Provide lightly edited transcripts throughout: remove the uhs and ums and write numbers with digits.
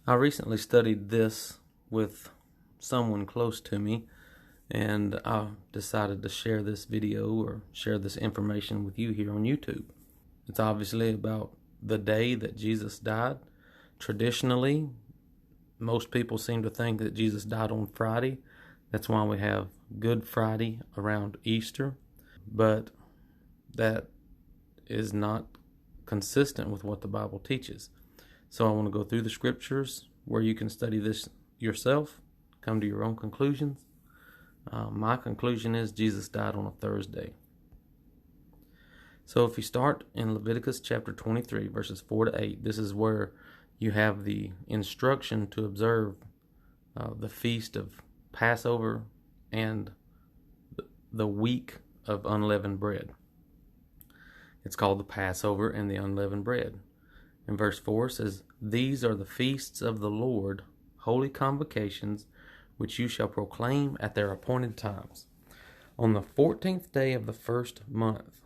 I recently studied this with someone close to me, and I decided to share this video or share this information with you here on YouTube. It's obviously about the day that Jesus died. Traditionally, most people seem to think that Jesus died on Friday. That's why we have Good Friday around Easter. But that is not consistent with what the Bible teaches. So I want to go through the scriptures where you can study this yourself, come to your own conclusions. My conclusion is Jesus died on a Thursday. So if you start in Leviticus chapter 23, verses 4 to 8, this is where you have the instruction to observe the feast of Passover and the week of unleavened bread. It's called the Passover and the unleavened bread. And verse 4 says, "These are the feasts of the Lord, holy convocations, which you shall proclaim at their appointed times, on the 14th day of the first month."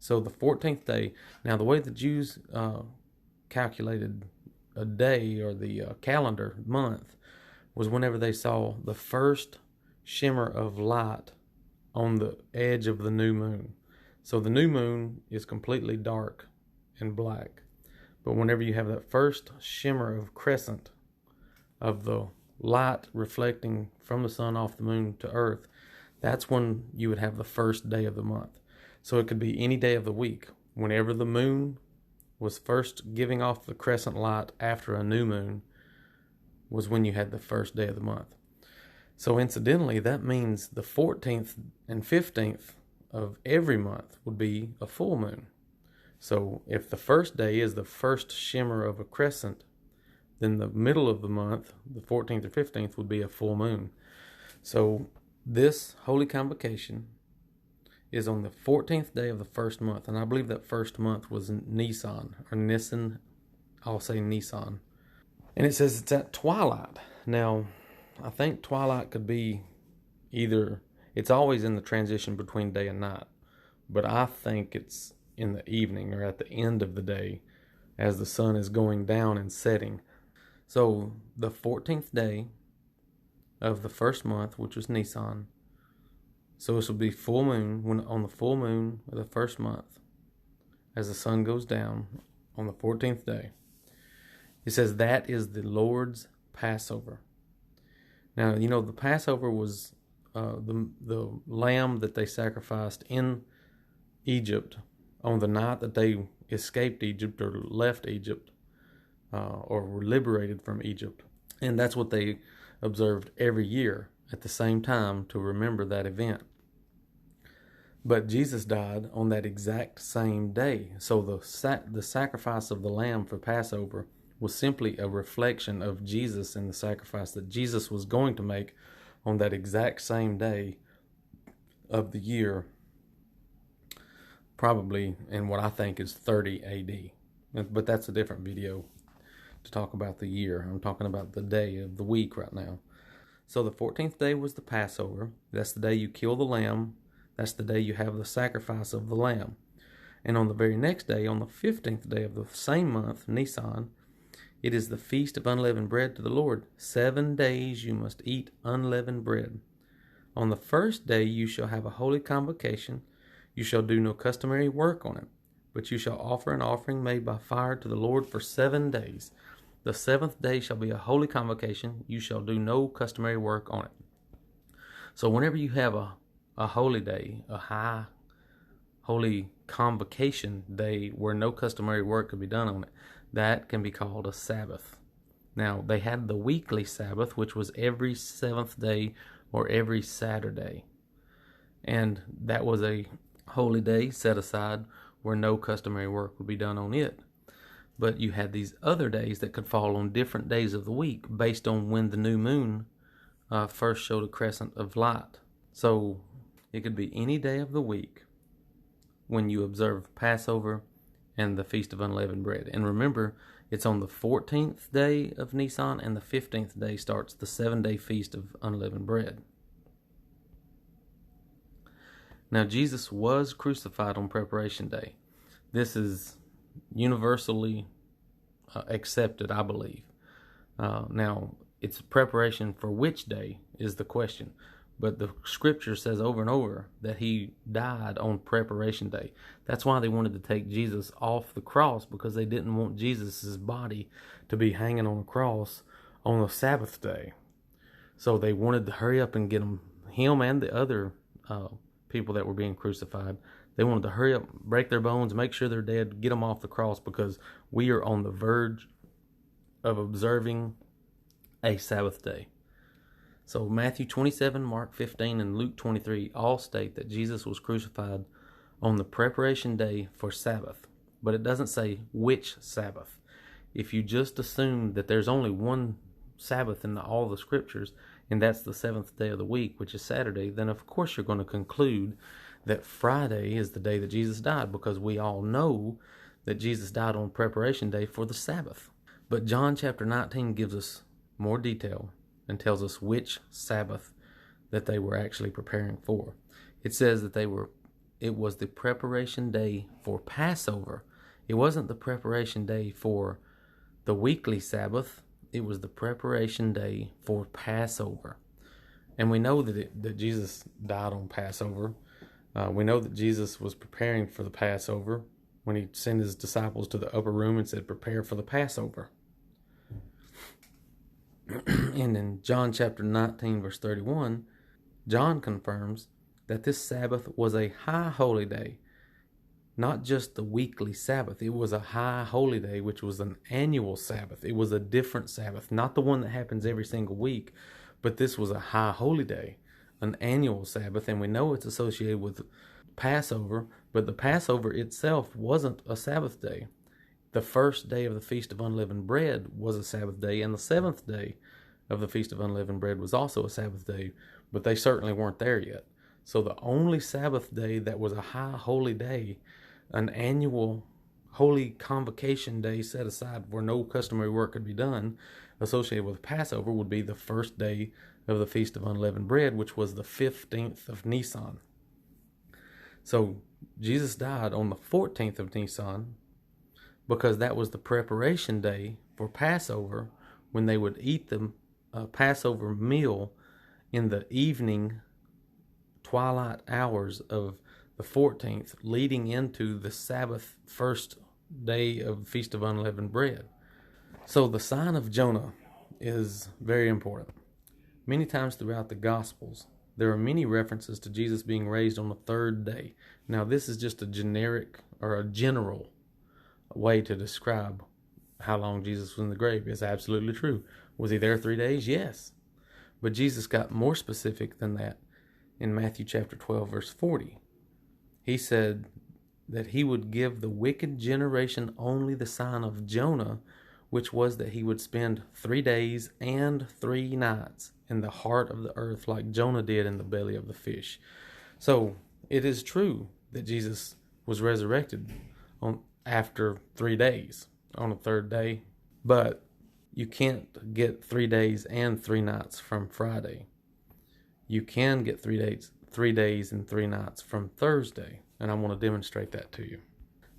So the 14th day, now the way the Jews calculated a day or the calendar month was whenever they saw the first shimmer of light on the edge of the new moon. So the new moon is completely dark and black. But whenever you have that first shimmer of crescent of the light reflecting from the sun off the moon to earth, that's when you would have the first day of the month. So it could be any day of the week. Whenever the moon was first giving off the crescent light after a new moon was when you had the first day of the month. So incidentally, that means the 14th and 15th of every month would be a full moon. So if the first day is the first shimmer of a crescent, then the middle of the month, the 14th or 15th, would be a full moon. So this holy convocation is on the 14th day of the first month. And I believe that first month was Nisan, or Nisan. I'll say Nisan. And it says it's at twilight. Now, I think twilight could be either, it's always in the transition between day and night. But I think it's in the evening or at the end of the day as the sun is going down and setting. So the 14th day of the first month, which was Nisan, so this will be full moon, when on the full moon of the first month, as the sun goes down on the 14th day. It says that is the Lord's Passover. Now, you know, the Passover was the lamb that they sacrificed in Egypt on the night that they escaped Egypt or left Egypt or were liberated from Egypt. And that's what they observed every year at the same time to remember that event. But Jesus died on that exact same day. So the sacrifice of the lamb for Passover was simply a reflection of Jesus and the sacrifice that Jesus was going to make on that exact same day of the year, probably in what I think is 30 AD. But that's a different video to talk about the year. I'm talking about the day of the week right now. So the 14th day was the Passover. That's the day you kill the lamb. That's the day you have the sacrifice of the lamb. And on the very next day, on the 15th day of the same month, Nisan, it is the feast of unleavened bread to the Lord. 7 days you must eat unleavened bread. On the first day you shall have a holy convocation. You shall do no customary work on it, but you shall offer an offering made by fire to the Lord for 7 days. The 7th day shall be a holy convocation. You shall do no customary work on it. So whenever you have a holy day, a high holy convocation day where no customary work could be done on it, that can be called a Sabbath. Now, they had the weekly Sabbath, which was every 7th day or every Saturday. And that was a holy day set aside where no customary work would be done on it. But you had these other days that could fall on different days of the week based on when the new moon first showed a crescent of light. So it could be any day of the week when you observe Passover and the Feast of Unleavened Bread. And remember, it's on the 14th day of Nisan, and the 15th day starts the 7-day Feast of Unleavened Bread. Now, Jesus was crucified on Preparation Day. This is universally accepted, I believe. Now, it's preparation for which day is the question. But the scripture says over and over that he died on preparation day. That's why they wanted to take Jesus off the cross, because they didn't want Jesus' body to be hanging on a cross on the Sabbath day. So they wanted to hurry up and get him and the other people that were being crucified. They wanted to hurry up, break their bones, make sure they're dead, get them off the cross, because we are on the verge of observing a Sabbath day. So Matthew 27, Mark 15, and Luke 23 all state that Jesus was crucified on the preparation day for Sabbath. But it doesn't say which Sabbath. If you just assume that there's only one Sabbath in all the scriptures, and that's the seventh day of the week, which is Saturday, then of course you're going to conclude that Friday is the day that Jesus died, because we all know that Jesus died on preparation day for the Sabbath. But John chapter 19 gives us more detail and tells us which Sabbath that they were actually preparing for. It says that it was the preparation day for Passover. It wasn't the preparation day for the weekly Sabbath. It was the preparation day for Passover. And we know that Jesus died on Passover. We know that Jesus was preparing for the Passover when he sent his disciples to the upper room and said, "Prepare for the Passover." And in John chapter 19, verse 31, John confirms that this Sabbath was a high holy day, not just the weekly Sabbath. It was a high holy day, which was an annual Sabbath. It was a different Sabbath, not the one that happens every single week, but this was a high holy day, an annual Sabbath. And we know it's associated with Passover, but the Passover itself wasn't a Sabbath day. The first day of the Feast of Unleavened Bread was a Sabbath day, and the seventh day of the Feast of Unleavened Bread was also a Sabbath day, but they certainly weren't there yet. So the only Sabbath day that was a high holy day, an annual holy convocation day set aside where no customary work could be done, associated with Passover, would be the first day of the Feast of Unleavened Bread, which was the 15th of Nisan. So Jesus died on the 14th of Nisan, because that was the preparation day for Passover, when they would eat the Passover meal in the evening twilight hours of the 14th, leading into the Sabbath first day of Feast of Unleavened Bread. So the sign of Jonah is very important. Many times throughout the Gospels, there are many references to Jesus being raised on the third day. Now, this is just a generic or a general way to describe how long Jesus was in the grave. It's absolutely true. Was he there 3 days? Yes. But Jesus got more specific than that in Matthew chapter 12, verse 40. He said that he would give the wicked generation only the sign of Jonah, which was that he would spend 3 days and 3 nights in the heart of the earth, like Jonah did in the belly of the fish. So it is true that Jesus was resurrected after 3 days, on the third day, but you can't get 3 days and 3 nights from Friday. You can get 3 days and 3 nights from Thursday, and I want to demonstrate that to you.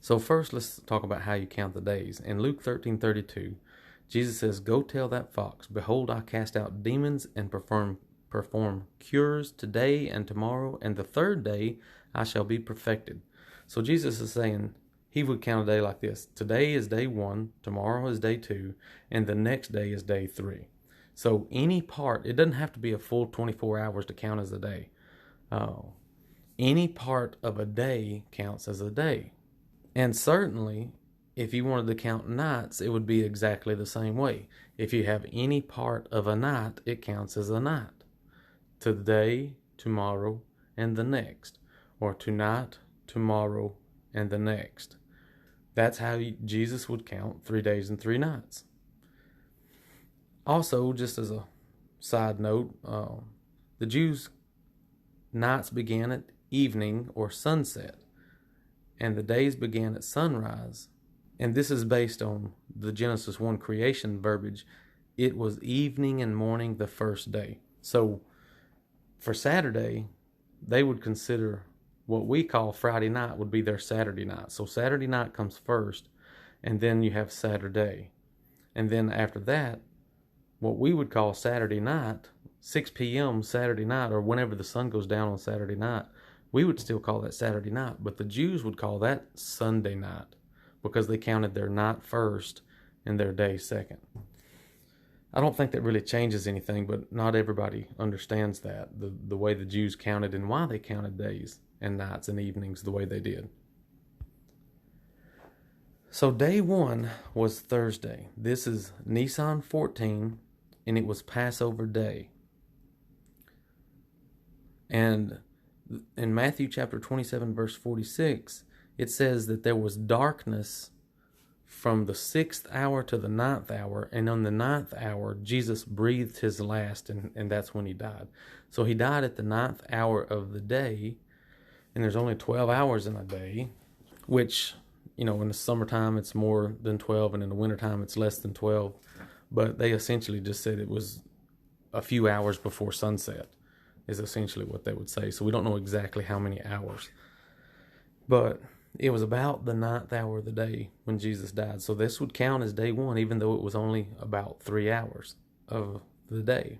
So first, let's talk about how you count the days. In Luke 13:32, Jesus says, "Go tell that fox, behold, I cast out demons and perform cures today and tomorrow, and the third day I shall be perfected." So Jesus is saying he would count a day like this. Today is day 1, tomorrow is day 2, and the next day is day 3. So any part, it doesn't have to be a full 24 hours to count as a day. Any part of a day counts as a day. And certainly, if you wanted to count nights, it would be exactly the same way. If you have any part of a night, it counts as a night. Today, tomorrow, and the next. Or tonight, tomorrow, and the next. That's how Jesus would count 3 days and 3 nights. Also, just as a side note, the Jews' nights began at evening or sunset, and the days began at sunrise. And this is based on the Genesis 1 creation verbiage. It was evening and morning the first day. So for Saturday, they would consider what we call Friday night would be their Saturday night. So Saturday night comes first, and then you have Saturday. And then after that, what we would call Saturday night, 6 p.m. Saturday night, or whenever the sun goes down on Saturday night, we would still call that Saturday night, but the Jews would call that Sunday night because they counted their night first and their day second. I don't think that really changes anything, but not everybody understands that, the way the Jews counted and why they counted days and nights and evenings the way they did. So day 1 was Thursday. This is Nisan 14, and it was Passover day. And in Matthew chapter 27, verse 46, it says that there was darkness from the 6th hour to the 9th hour, and on the 9th hour, Jesus breathed his last, and that's when he died. So he died at the 9th hour of the day, and there's only 12 hours in a day, which, in the summertime it's more than 12, and in the wintertime it's less than 12. But they essentially just said it was a few hours before sunset, is essentially what they would say. So we don't know exactly how many hours. But it was about the 9th hour of the day when Jesus died. So this would count as day 1, even though it was only about 3 hours of the day.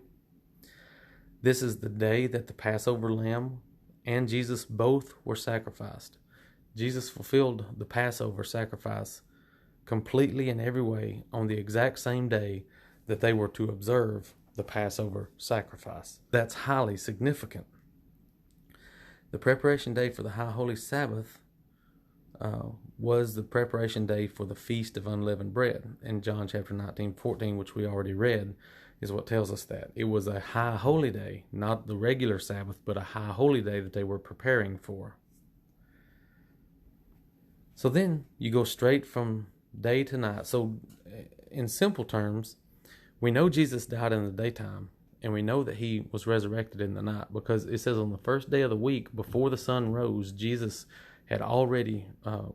This is the day that the Passover lamb and Jesus both were sacrificed. Jesus fulfilled the Passover sacrifice completely in every way on the exact same day that they were to observe the Passover sacrifice. That's highly significant. The preparation day for the High Holy Sabbath was the preparation day for the Feast of Unleavened Bread. In John chapter 19:14, which we already read, is what tells us that. It was a high holy day, not the regular Sabbath, but a high holy day that they were preparing for. So then you go straight from day to night. So in simple terms, we know Jesus died in the daytime, and we know that he was resurrected in the night, because it says on the first day of the week, before the sun rose, Jesus had already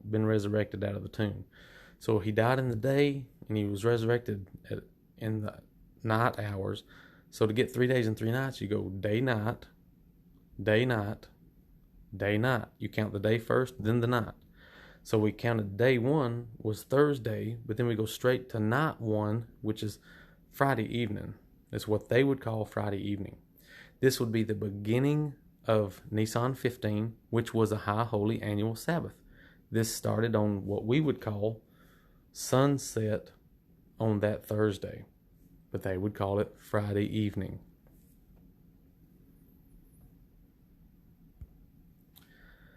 been resurrected out of the tomb. So he died in the day, and he was resurrected in the night hours. So to get 3 days and 3 nights, you go day, night, day, night, day, night. You count the day first, then the night. So we counted day 1 was Thursday, but then we go straight to night 1, which is Friday evening. That's what they would call Friday evening. This would be the beginning of Nisan 15, which was a High Holy Annual Sabbath. This started on what we would call sunset on that Thursday, but they would call it Friday evening.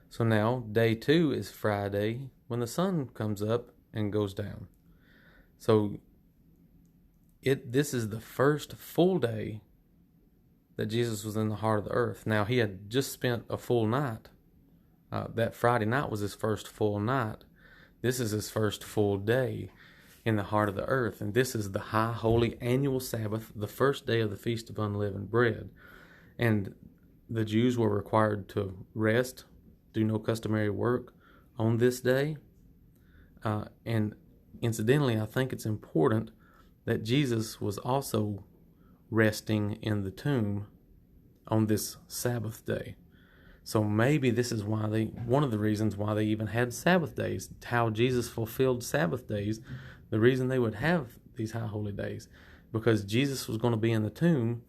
So now day 2 is Friday, when the sun comes up and goes down. So this is the first full day that Jesus was in the heart of the earth. Now, he had just spent a full night. That Friday night was his first full night. This is his first full day in the heart of the earth. And this is the High Holy Annual Sabbath, the first day of the Feast of Unleavened Bread. And the Jews were required to rest, do no customary work on this day. And incidentally, I think it's important that Jesus was also resting in the tomb on this Sabbath day. So maybe this is why one of the reasons why they even had Sabbath days, how Jesus fulfilled Sabbath days, the reason they would have these high holy days, because Jesus was going to be in the tomb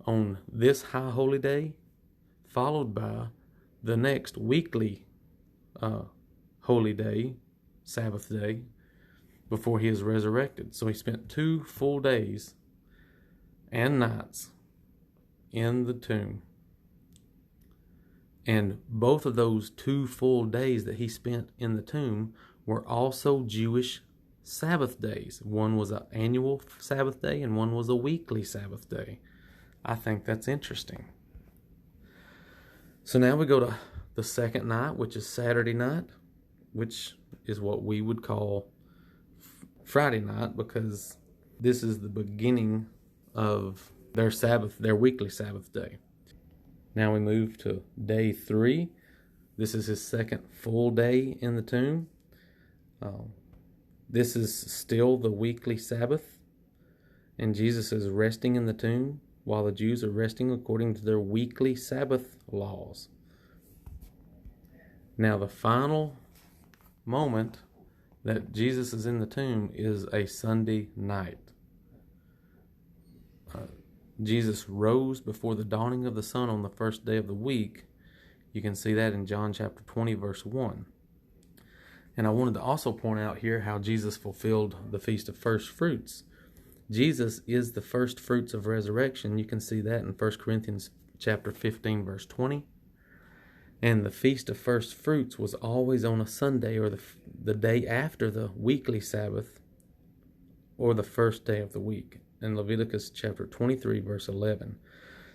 on this high holy day, followed by the next weekly holy day, Sabbath day, before he is resurrected. So he spent 2 full days and nights in the tomb. And both of those 2 full days that he spent in the tomb were also Jewish Sabbath days. One was an annual Sabbath day and one was a weekly Sabbath day. I think that's interesting. So now we go to the second night, which is Saturday night, which is what we would call Friday night, because this is the beginning of their Sabbath, their weekly Sabbath day. Now we move to day 3. This is his second full day in the tomb. This is still the weekly Sabbath, and Jesus is resting in the tomb while the Jews are resting according to their weekly Sabbath laws. Now the final moment that Jesus is in the tomb is a Sunday night. Jesus rose before the dawning of the sun on the first day of the week. You can see that in John chapter 20, verse 1. And I wanted to also point out here how Jesus fulfilled the Feast of First Fruits. Jesus is the first fruits of resurrection. You can see that in 1 Corinthians chapter 15, verse 20. And the Feast of First Fruits was always on a Sunday, or the day after the weekly Sabbath, or the first day of the week, in Leviticus chapter 23, verse 11.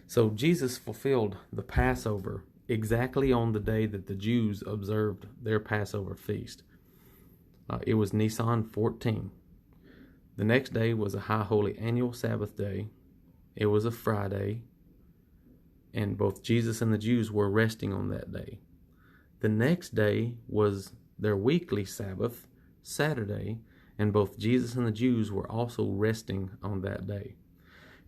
So Jesus fulfilled the Passover exactly on the day that the Jews observed their Passover feast. It was Nisan 14. The next day was a High Holy Annual Sabbath day. It was a Friday, and both Jesus and the Jews were resting on that day. The next day was their weekly Sabbath, Saturday, and both Jesus and the Jews were also resting on that day.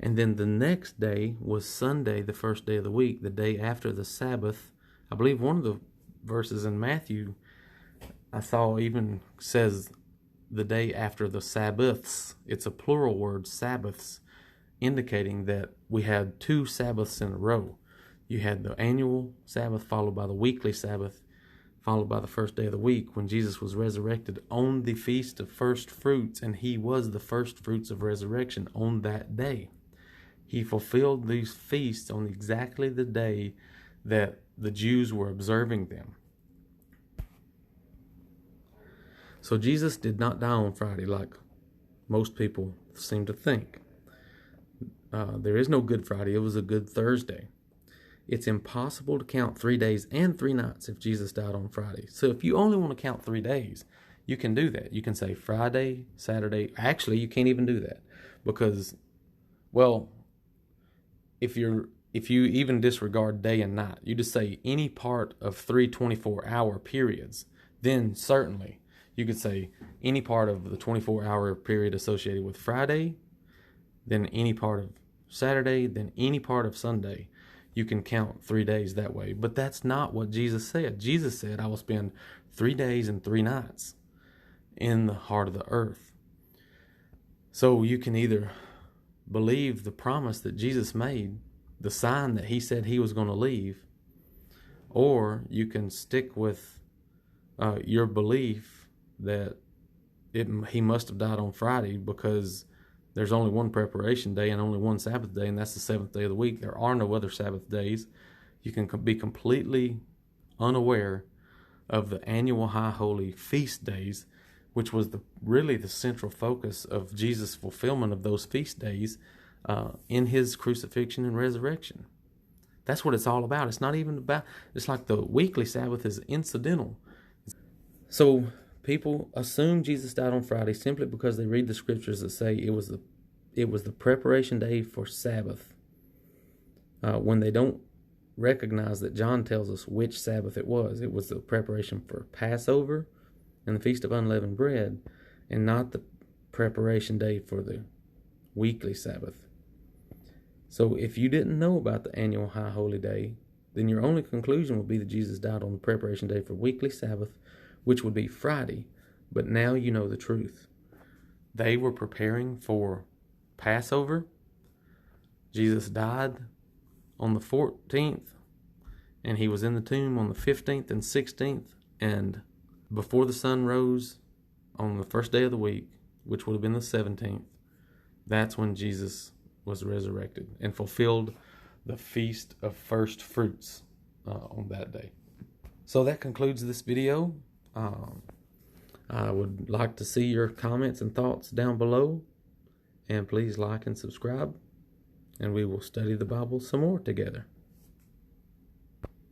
And then the next day was Sunday, the first day of the week, the day after the Sabbath. I believe one of the verses in Matthew I saw even says the day after the Sabbaths. It's a plural word, Sabbaths, indicating that we had 2 Sabbaths in a row. You had the annual Sabbath followed by the weekly Sabbath, followed by the first day of the week when Jesus was resurrected on the Feast of First Fruits, and he was the first fruits of resurrection on that day. He fulfilled these feasts on exactly the day that the Jews were observing them. So Jesus did not die on Friday like most people seem to think. There is no Good Friday. It was a Good Thursday. It's impossible to count 3 days and 3 nights if Jesus died on Friday. So if you only want to count 3 days, you can do that. You can say Friday, Saturday. Actually, you can't even do that because, well, if you even disregard day and night, you just say any part of 3 24-hour periods, then certainly you could say any part of the 24-hour period associated with Friday, then any part of Saturday, then any part of Sunday. You can count 3 days that way. But that's not what Jesus said. Jesus said, I will spend 3 days and 3 nights in the heart of the earth. So you can either believe the promise that Jesus made, the sign that he said he was going to leave, or you can stick with your belief that he must have died on Friday because there's only one preparation day and only one Sabbath day, and that's the 7th day of the week. There are no other Sabbath days. You can be completely unaware of the annual High Holy Feast days, which was really the central focus of Jesus' fulfillment of those feast days in his crucifixion and resurrection. That's what it's all about. It's not even about, it's like the weekly Sabbath is incidental. So people assume Jesus died on Friday simply because they read the scriptures that say it was the preparation day for Sabbath, when they don't recognize that John tells us which Sabbath it was. It was the preparation for Passover and the Feast of Unleavened Bread, and not the preparation day for the weekly Sabbath. So if you didn't know about the annual High Holy Day, then your only conclusion would be that Jesus died on the preparation day for weekly Sabbath, which would be Friday. But now you know the truth. They were preparing for Passover. Jesus died on the 14th, and he was in the tomb on the 15th and 16th, and before the sun rose on the first day of the week, which would have been the 17th, that's when Jesus was resurrected and fulfilled the Feast of First Fruits on that day. So that concludes this video. I would like to see your comments and thoughts down below, and please like and subscribe, and we will study the Bible some more together.